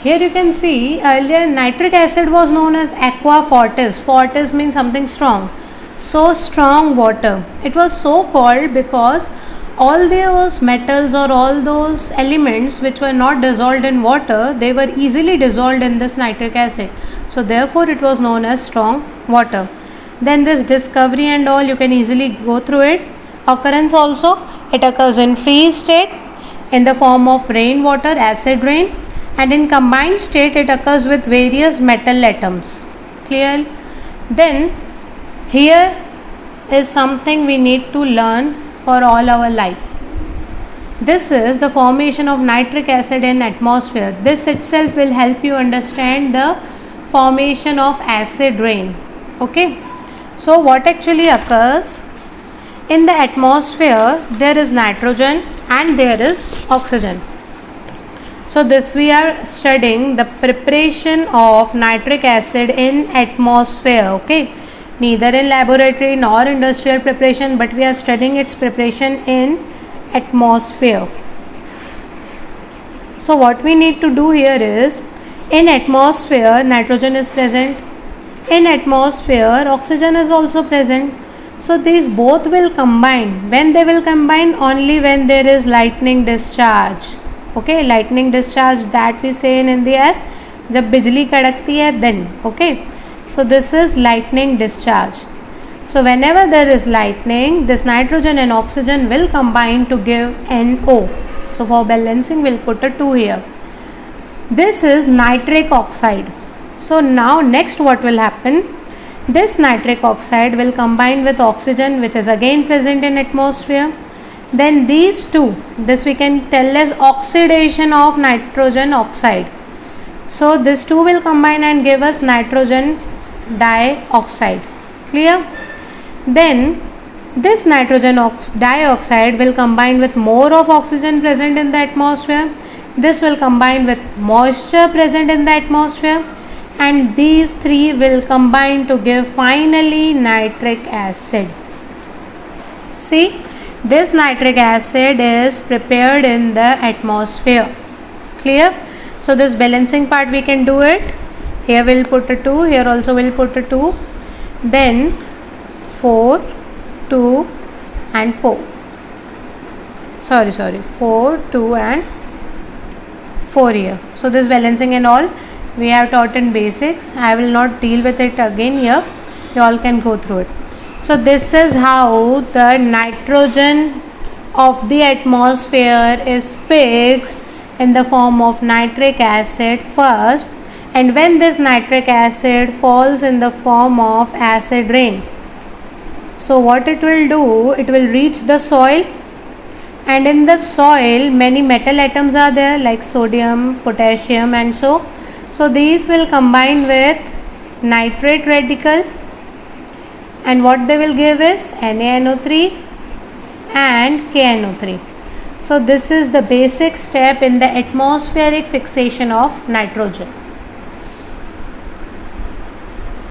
Here you can see earlier nitric acid was known as aqua fortis. Fortis means something strong. So strong water. It was so called because all those metals or all those elements which were not dissolved in water, they were easily dissolved in this nitric acid. So therefore it was known as strong water. Then this discovery and all, you can easily go through it. Occurrence also, it occurs in freeze state in the form of rainwater, acid rain, and in combined state it occurs with various metal atoms. Clear? Then here is something we need to learn for all our life. This is the formation of nitric acid in atmosphere. This itself will help you understand the formation of acid rain. Okay, so what actually occurs in the atmosphere? There is nitrogen and there is oxygen. So this we are studying the preparation of nitric acid in atmosphere. Okay, neither in laboratory nor industrial preparation, but we are studying its preparation in atmosphere. So what we need to do here is, in atmosphere nitrogen is present, in atmosphere oxygen is also present. So these both will combine. When they will combine? Only when there is lightning discharge. Okay, lightning discharge, that we say in Hindi as जब बिजली कड़कती है, then. Okay, so this is lightning discharge. So whenever there is lightning, this nitrogen and oxygen will combine to give NO. So for balancing we'll put a 2 here. This is nitric oxide. So now next what will happen? This nitric oxide will combine with oxygen, which is again present in atmosphere. Then these two, this we can tell as oxidation of nitrogen oxide. So this two will combine and give us nitrogen dioxide. Clear? Then this nitrogen dioxide will combine with more of oxygen present in the atmosphere. This will combine with moisture present in the atmosphere, and these three will combine to give finally nitric acid. See, this nitric acid is prepared in the atmosphere. Clear? So this balancing part we can do it. Here we will put a 2, here also we will put a 2. Then 4, 2 and 4. Sorry, 4, 2 and 4 here. So this balancing and all we have taught in basics. I will not deal with it again here. You all can go through it. So this is how the nitrogen of the atmosphere is fixed in the form of nitric acid first, and when this nitric acid falls in the form of acid rain, so what it will do, it will reach the soil, and in the soil many metal atoms are there like sodium, potassium and so these will combine with nitrate radical, and what they will give is NaNO3 and KNO3. So this is the basic step in the atmospheric fixation of nitrogen.